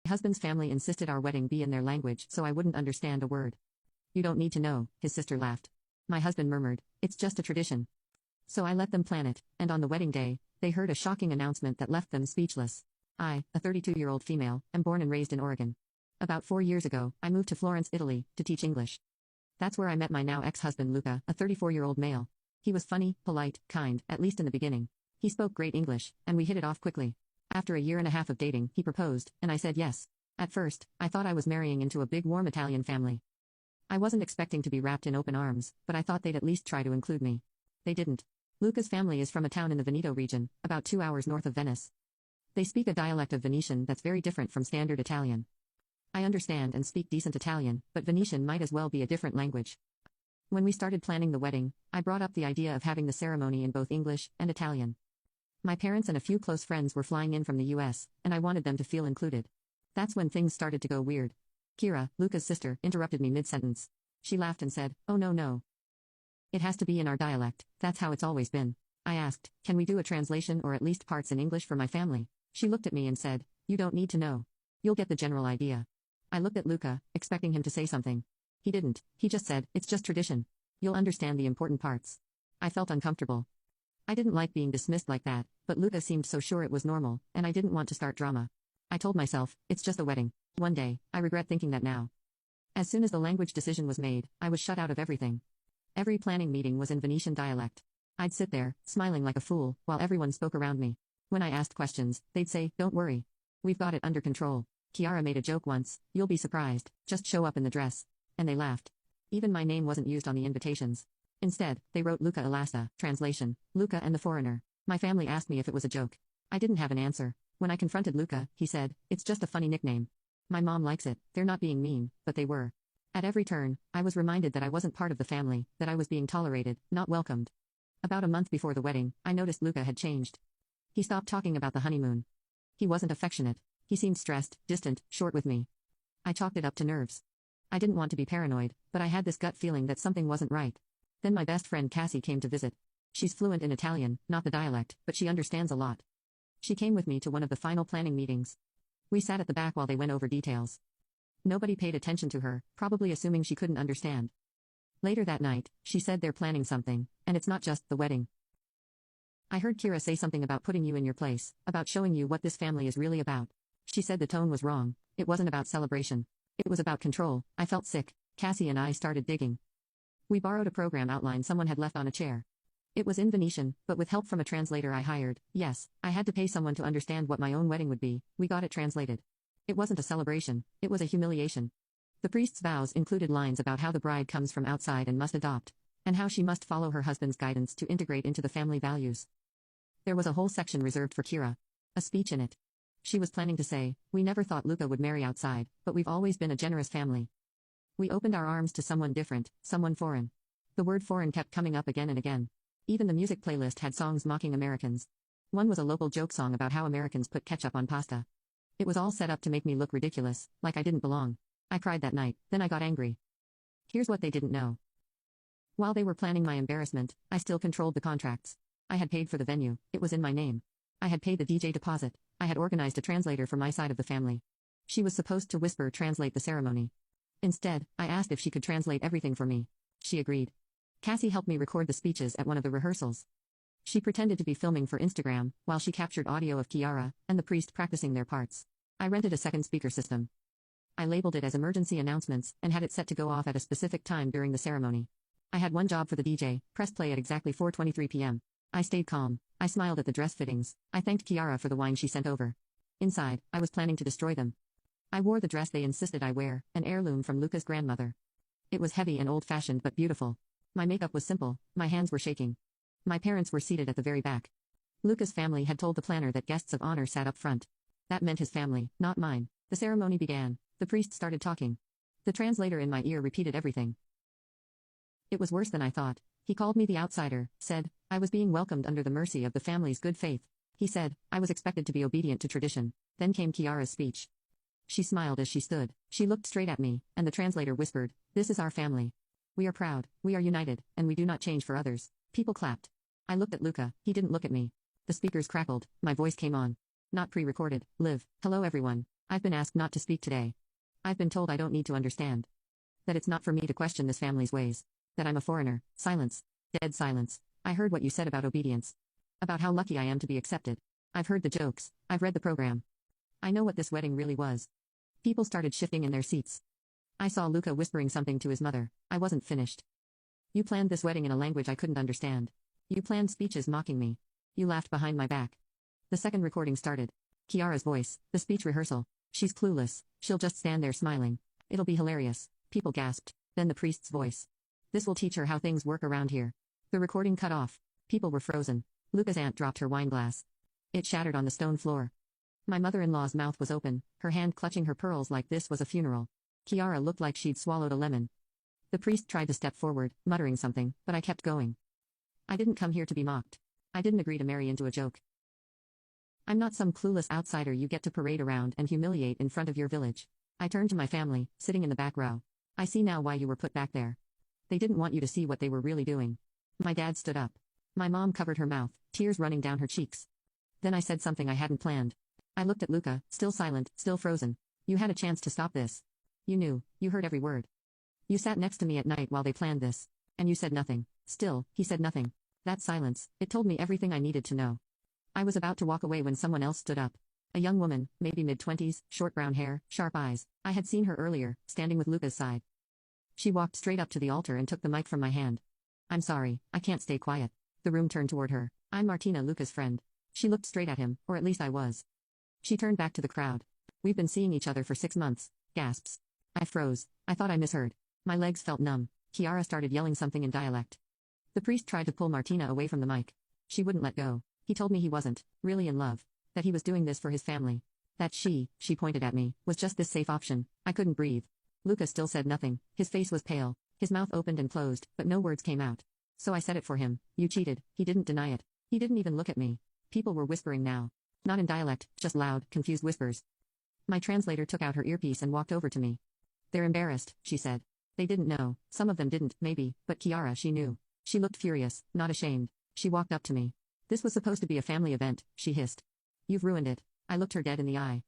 My husband's family insisted our wedding be in their language so I wouldn't understand a word. You don't need to know, his sister laughed. My husband murmured, it's just a tradition. So I let them plan it, and on the wedding day, they heard a shocking announcement that left them speechless. I, a 32-year-old female, am born and raised in Oregon. About 4 years ago, I moved to Florence, Italy, to teach English. That's where I met my now ex-husband Luca, a 34-year-old male. He was funny, polite, kind, at least in the beginning. He spoke great English, and we hit it off quickly. After a year and a half of dating, he proposed, and I said yes. At first, I thought I was marrying into a big warm Italian family. I wasn't expecting to be wrapped in open arms, but I thought they'd at least try to include me. They didn't. Luca's family is from a town in the Veneto region, about 2 hours north of Venice. They speak a dialect of Venetian that's very different from standard Italian. I understand and speak decent Italian, but Venetian might as well be a different language. When we started planning the wedding, I brought up the idea of having the ceremony in both English and Italian. My parents and a few close friends were flying in from the US, and I wanted them to feel included. That's when things started to go weird. Kira, Luca's sister, interrupted me mid-sentence. She laughed and said, "Oh no. It has to be in our dialect, that's how it's always been." I asked, "Can we do a translation or at least parts in English for my family?" She looked at me and said, "You don't need to know. You'll get the general idea." I looked at Luca, expecting him to say something. He didn't, he just said, "It's just tradition. You'll understand the important parts." I felt uncomfortable. I didn't like being dismissed like that, but Luca seemed so sure it was normal, and I didn't want to start drama. I told myself, it's just a wedding. One day, I regret thinking that now. As soon as the language decision was made, I was shut out of everything. Every planning meeting was in Venetian dialect. I'd sit there, smiling like a fool, while everyone spoke around me. When I asked questions, they'd say, "Don't worry. We've got it under control." Chiara made a joke once, "You'll be surprised, just show up in the dress." And they laughed. Even my name wasn't used on the invitations. Instead, they wrote Luca Elasta, translation, Luca and the Foreigner. My family asked me if it was a joke. I didn't have an answer. When I confronted Luca, he said, "It's just a funny nickname. My mom likes it, they're not being mean," but they were. At every turn, I was reminded that I wasn't part of the family, that I was being tolerated, not welcomed. About a month before the wedding, I noticed Luca had changed. He stopped talking about the honeymoon. He wasn't affectionate. He seemed stressed, distant, short with me. I chalked it up to nerves. I didn't want to be paranoid, but I had this gut feeling that something wasn't right. Then my best friend Cassie came to visit. She's fluent in Italian, not the dialect, but she understands a lot. She came with me to one of the final planning meetings. We sat at the back while they went over details. Nobody paid attention to her, probably assuming she couldn't understand. Later that night, she said they're planning something, and it's not just the wedding. I heard Kira say something about putting you in your place, about showing you what this family is really about. She said the tone was wrong. It wasn't about celebration. It was about control. I felt sick. Cassie and I started digging. We borrowed a program outline someone had left on a chair. It was in Venetian, but with help from a translator I hired. Yes, I had to pay someone to understand what my own wedding would be. We got it translated. It wasn't a celebration, it was a humiliation. The priest's vows included lines about how the bride comes from outside and must adopt, and how she must follow her husband's guidance to integrate into the family values. There was a whole section reserved for Kira. A speech in it. She was planning to say, "We never thought Luca would marry outside, but we've always been a generous family. We opened our arms to someone different, someone foreign." The word foreign kept coming up again and again. Even the music playlist had songs mocking Americans. One was a local joke song about how Americans put ketchup on pasta. It was all set up to make me look ridiculous, like I didn't belong. I cried that night, then I got angry. Here's what they didn't know. While they were planning my embarrassment, I still controlled the contracts. I had paid for the venue, it was in my name. I had paid the DJ deposit, I had organized a translator for my side of the family. She was supposed to whisper translate the ceremony. Instead, I asked if she could translate everything for me. She agreed. Cassie helped me record the speeches at one of the rehearsals. She pretended to be filming for Instagram, while she captured audio of Chiara and the priest practicing their parts. I rented a second speaker system. I labeled it as emergency announcements and had it set to go off at a specific time during the ceremony. I had one job for the DJ, press play at exactly 4:23 p.m. I stayed calm. I smiled at the dress fittings. I thanked Chiara for the wine she sent over. Inside, I was planning to destroy them. I wore the dress they insisted I wear, an heirloom from Luca's grandmother. It was heavy and old-fashioned but beautiful. My makeup was simple, my hands were shaking. My parents were seated at the very back. Luca's family had told the planner that guests of honor sat up front. That meant his family, not mine. The ceremony began. The priest started talking. The translator in my ear repeated everything. It was worse than I thought. He called me the outsider, said, I was being welcomed under the mercy of the family's good faith. He said, I was expected to be obedient to tradition. Then came Chiara's speech. She smiled as she stood. She looked straight at me, and the translator whispered, "This is our family. We are proud, we are united, and we do not change for others." People clapped. I looked at Luca, he didn't look at me. The speakers crackled, my voice came on. Not pre-recorded, live. Hello everyone. I've been asked not to speak today. I've been told I don't need to understand. That it's not for me to question this family's ways. That I'm a foreigner. Silence. Dead silence. I heard what you said about obedience. About how lucky I am to be accepted. I've heard the jokes. I've read the program. I know what this wedding really was. People started shifting in their seats. I saw Luca whispering something to his mother. I wasn't finished. You planned this wedding in a language I couldn't understand. You planned speeches mocking me. You laughed behind my back. The second recording started. Kiara's voice, the speech rehearsal. She's clueless. She'll just stand there smiling. It'll be hilarious. People gasped. Then the priest's voice. This will teach her how things work around here. The recording cut off. People were frozen. Luca's aunt dropped her wine glass. It shattered on the stone floor. My mother-in-law's mouth was open, her hand clutching her pearls like this was a funeral. Kiara looked like she'd swallowed a lemon. The priest tried to step forward, muttering something, but I kept going. I didn't come here to be mocked. I didn't agree to marry into a joke. I'm not some clueless outsider you get to parade around and humiliate in front of your village. I turned to my family, sitting in the back row. I see now why you were put back there. They didn't want you to see what they were really doing. My dad stood up. My mom covered her mouth, tears running down her cheeks. Then I said something I hadn't planned. I looked at Luca, still silent, still frozen. You had a chance to stop this. You knew, you heard every word. You sat next to me at night while they planned this. And you said nothing. Still, he said nothing. That silence, it told me everything I needed to know. I was about to walk away when someone else stood up. A young woman, maybe mid-20s, short brown hair, sharp eyes. I had seen her earlier, standing with Luca's side. She walked straight up to the altar and took the mic from my hand. I'm sorry, I can't stay quiet. The room turned toward her. I'm Martina, Luca's friend. She looked straight at him, or at least I was. She turned back to the crowd. We've been seeing each other for 6 months. Gasps. I froze. I thought I misheard. My legs felt numb. Kiara started yelling something in dialect. The priest tried to pull Martina away from the mic. She wouldn't let go. He told me he wasn't really in love. That he was doing this for his family. That she pointed at me, was just this safe option. I couldn't breathe. Luca still said nothing. His face was pale. His mouth opened and closed, but no words came out. So I said it for him. You cheated. He didn't deny it. He didn't even look at me. People were whispering now. Not in dialect, just loud, confused whispers. My translator took out her earpiece and walked over to me. They're embarrassed, she said. They didn't know. Some of them didn't, maybe, but Kiara, she knew. She looked furious, not ashamed. She walked up to me. This was supposed to be a family event, she hissed. You've ruined it. I looked her dead in the eye.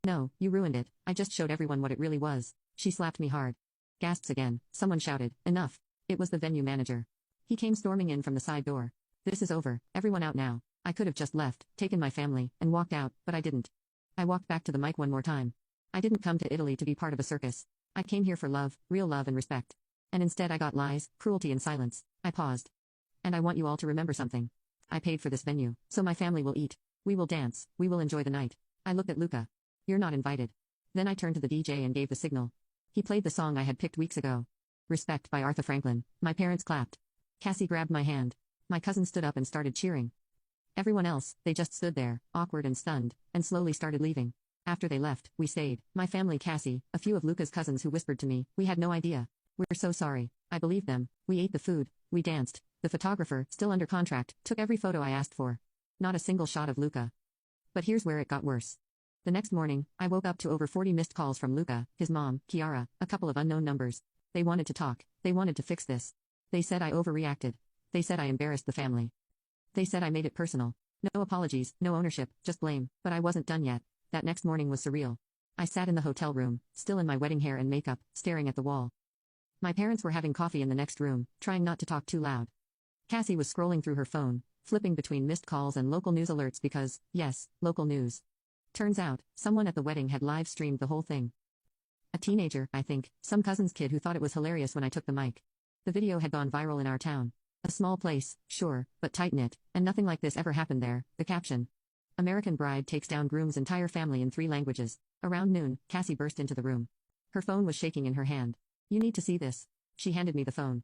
No, you ruined it. I just showed everyone what it really was. She slapped me hard. Gasps again. Someone shouted, enough. It was the venue manager. He came storming in from the side door. This is over, everyone out now. I could have just left, taken my family, and walked out, but I didn't. I walked back to the mic one more time. I didn't come to Italy to be part of a circus. I came here for love, real love and respect. And instead I got lies, cruelty and silence. I paused. And I want you all to remember something. I paid for this venue, so my family will eat. We will dance, we will enjoy the night. I looked at Luca. You're not invited. Then I turned to the DJ and gave the signal. He played the song I had picked weeks ago. Respect by Aretha Franklin. My parents clapped. Cassie grabbed my hand. My cousin stood up and started cheering. Everyone else, they just stood there, awkward and stunned, and slowly started leaving. After they left, we stayed. My family, Cassie, a few of Luca's cousins who whispered to me, we had no idea. We're so sorry. I believed them. We ate the food. We danced. The photographer, still under contract, took every photo I asked for. Not a single shot of Luca. But here's where it got worse. The next morning, I woke up to over 40 missed calls from Luca, his mom, Kiara, a couple of unknown numbers. They wanted to talk. They wanted to fix this. They said I overreacted. They said I embarrassed the family. They said I made it personal. No apologies, no ownership, just blame, but I wasn't done yet. That next morning was surreal. I sat in the hotel room, still in my wedding hair and makeup, staring at the wall. My parents were having coffee in the next room, trying not to talk too loud. Cassie was scrolling through her phone, flipping between missed calls and local news alerts because, yes, local news. Turns out, someone at the wedding had live-streamed the whole thing. A teenager, I think, some cousin's kid who thought it was hilarious when I took the mic. The video had gone viral in our town. A small place, sure, but tight-knit, and nothing like this ever happened there. The caption. American bride takes down groom's entire family in 3 languages. Around noon, Cassie burst into the room. Her phone was shaking in her hand. You need to see this. She handed me the phone.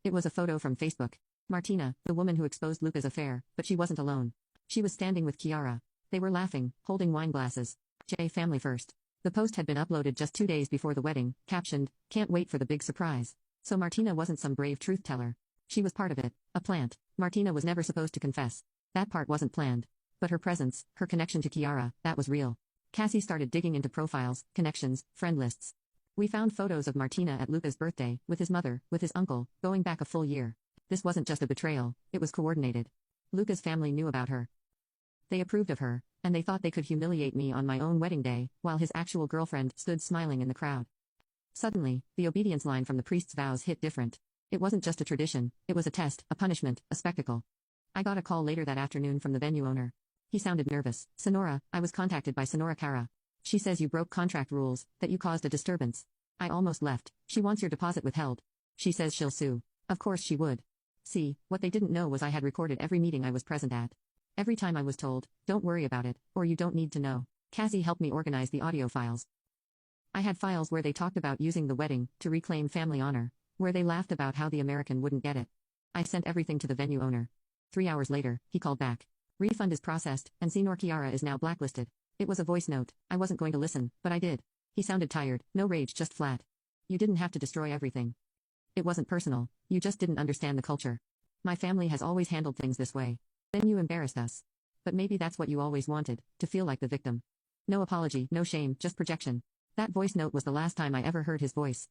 It was a photo from Facebook. Martina, the woman who exposed Luca's affair, but she wasn't alone. She was standing with Kiara. They were laughing, holding wine glasses. J family first. The post had been uploaded just 2 days before the wedding, captioned, "Can't wait for the big surprise." So Martina wasn't some brave truth teller. She was part of it, a plant. Martina was never supposed to confess. That part wasn't planned. But her presence, her connection to Kiara, that was real. Cassie started digging into profiles, connections, friend lists. We found photos of Martina at Luca's birthday, with his mother, with his uncle, going back a full year. This wasn't just a betrayal, it was coordinated. Luca's family knew about her. They approved of her, and they thought they could humiliate me on my own wedding day, while his actual girlfriend stood smiling in the crowd. Suddenly, the obedience line from the priest's vows hit different. It wasn't just a tradition, it was a test, a punishment, a spectacle. I got a call later that afternoon from the venue owner. He sounded nervous. Sonora, I was contacted by Sonora Cara. She says you broke contract rules, that you caused a disturbance. I almost left. She wants your deposit withheld. She says she'll sue. Of course she would. See, what they didn't know was I had recorded every meeting I was present at. Every time I was told, don't worry about it, or you don't need to know. Cassie helped me organize the audio files. I had files where they talked about using the wedding to reclaim family honor, where they laughed about how the American wouldn't get it. I sent everything to the venue owner. 3 hours later, he called back. Refund is processed, and Senor Kiara is now blacklisted. It was a voice note. I wasn't going to listen, but I did. He sounded tired, no rage, just flat. You didn't have to destroy everything. It wasn't personal, you just didn't understand the culture. My family has always handled things this way. Then you embarrassed us. But maybe that's what you always wanted, to feel like the victim. No apology, no shame, just projection. That voice note was the last time I ever heard his voice.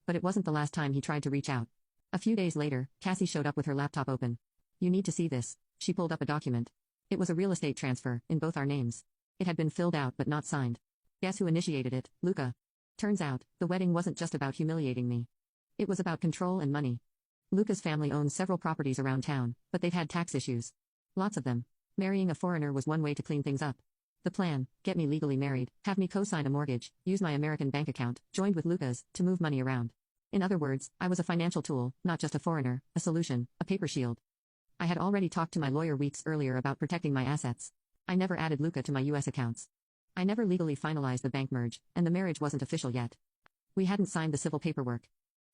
But it wasn't the last time he tried to reach out. A few days later, Cassie showed up with her laptop open. You need to see this. She pulled up a document. It was a real estate transfer, in both our names. It had been filled out but not signed. Guess who initiated it? Luca. Turns out, the wedding wasn't just about humiliating me. It was about control and money. Luca's family owns several properties around town, but they've had tax issues. Lots of them. Marrying a foreigner was one way to clean things up. The plan, get me legally married, have me co-sign a mortgage, use my American bank account, joined with Luca's, to move money around. In other words, I was a financial tool, not just a foreigner, a solution, a paper shield. I had already talked to my lawyer weeks earlier about protecting my assets. I never added Luca to my US accounts. I never legally finalized the bank merge, and the marriage wasn't official yet. We hadn't signed the civil paperwork.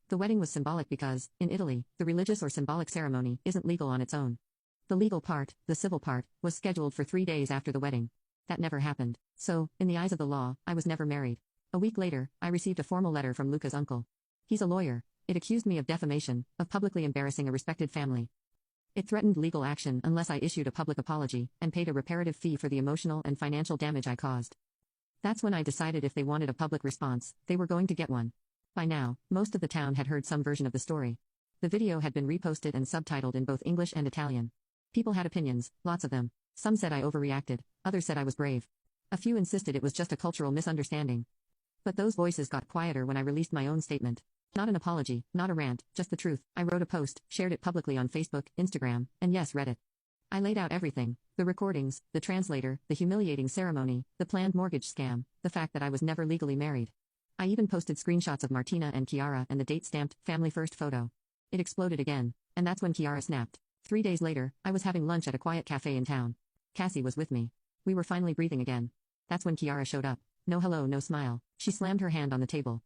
The wedding was symbolic because, in Italy, the religious or symbolic ceremony isn't legal on its own. The legal part, the civil part, was scheduled for 3 days after the wedding. That never happened. So, in the eyes of the law, I was never married. A week later, I received a formal letter from Luca's uncle. He's a lawyer. It accused me of defamation, of publicly embarrassing a respected family. It threatened legal action unless I issued a public apology and paid a reparative fee for the emotional and financial damage I caused. That's when I decided if they wanted a public response, they were going to get one. By now, most of the town had heard some version of the story. The video had been reposted and subtitled in both English and Italian. People had opinions, lots of them. Some said I overreacted, others said I was brave. A few insisted it was just a cultural misunderstanding. But those voices got quieter when I released my own statement. Not an apology, not a rant, just the truth. I wrote a post, shared it publicly on Facebook, Instagram, and yes, Reddit. I laid out everything: the recordings, the translator, the humiliating ceremony, the planned mortgage scam, the fact that I was never legally married. I even posted screenshots of Martina and Kiara and the date-stamped, family first photo. It exploded again, and that's when Kiara snapped. 3 days later, I was having lunch at a quiet cafe in town. Cassie was with me. We were finally breathing again. That's when Kiara showed up. No hello, no smile. She slammed her hand on the table.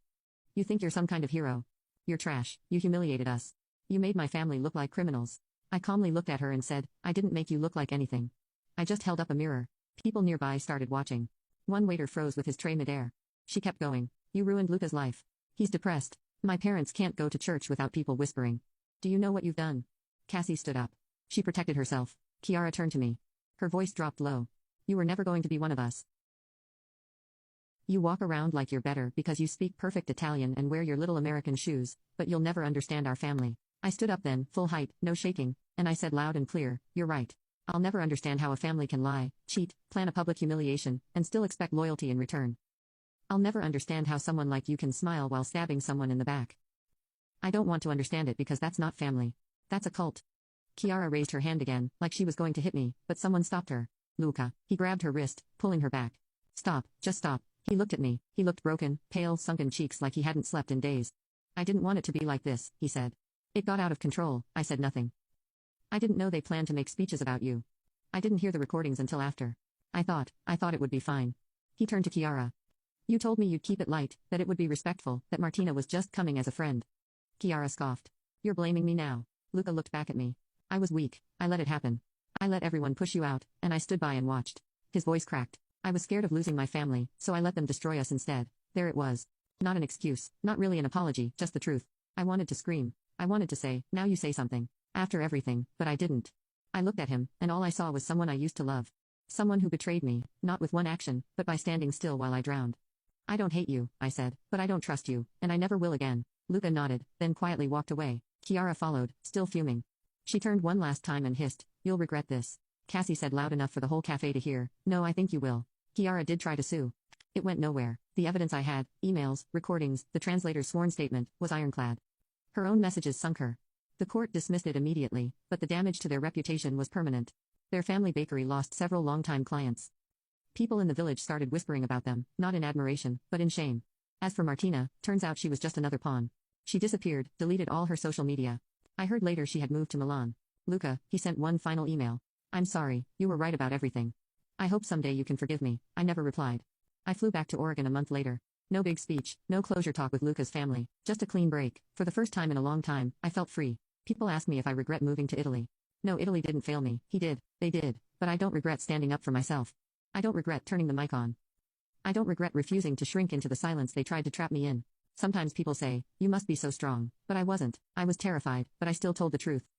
You think you're some kind of hero? You're trash. You humiliated us. You made my family look like criminals. I calmly looked at her and said, I didn't make you look like anything. I just held up a mirror. People nearby started watching. One waiter froze with his tray midair. She kept going. You ruined Luca's life. He's depressed. My parents can't go to church without people whispering. Do you know what you've done? Cassie stood up. She protected herself. Kiara turned to me. Her voice dropped low. You were never going to be one of us. You walk around like you're better because you speak perfect Italian and wear your little American shoes, but you'll never understand our family. I stood up then, full height, no shaking, and I said loud and clear, you're right. I'll never understand how a family can lie, cheat, plan a public humiliation, and still expect loyalty in return. I'll never understand how someone like you can smile while stabbing someone in the back. I don't want to understand it because that's not family. That's a cult. Kiara raised her hand again, like she was going to hit me, but someone stopped her. Luca. He grabbed her wrist, pulling her back. Stop, just stop. He looked at me. He looked broken, pale, sunken cheeks like he hadn't slept in days. I didn't want it to be like this, he said. It got out of control. I said nothing. I didn't know they planned to make speeches about you. I didn't hear the recordings until after. I thought it would be fine. He turned to Kiara. You told me you'd keep it light, that it would be respectful, that Martina was just coming as a friend. Kiara scoffed. You're blaming me now. Luca looked back at me. I was weak. I let it happen. I let everyone push you out, and I stood by and watched. His voice cracked. I was scared of losing my family, so I let them destroy us instead. There it was. Not an excuse, not really an apology, just the truth. I wanted to scream. I wanted to say, now you say something. After everything, but I didn't. I looked at him, and all I saw was someone I used to love. Someone who betrayed me, not with one action, but by standing still while I drowned. I don't hate you, I said, but I don't trust you, and I never will again. Luca nodded, then quietly walked away. Kiara followed, still fuming. She turned one last time and hissed, you'll regret this. Cassie said loud enough for the whole cafe to hear. No, I think you will. Kiara did try to sue. It went nowhere. The evidence I had, emails, recordings, the translator's sworn statement, was ironclad. Her own messages sunk her. The court dismissed it immediately, but the damage to their reputation was permanent. Their family bakery lost several longtime clients. People in the village started whispering about them, not in admiration, but in shame. As for Martina, turns out she was just another pawn. She disappeared, deleted all her social media. I heard later she had moved to Milan. Luca, he sent one final email. I'm sorry, you were right about everything. I hope someday you can forgive me. I never replied. I flew back to Oregon a month later. No big speech, no closure talk with Luca's family, just a clean break. For the first time in a long time, I felt free. People ask me if I regret moving to Italy. No, Italy didn't fail me, he did, they did, but I don't regret standing up for myself. I don't regret turning the mic on. I don't regret refusing to shrink into the silence they tried to trap me in. Sometimes people say, you must be so strong, but I wasn't. I was terrified, but I still told the truth.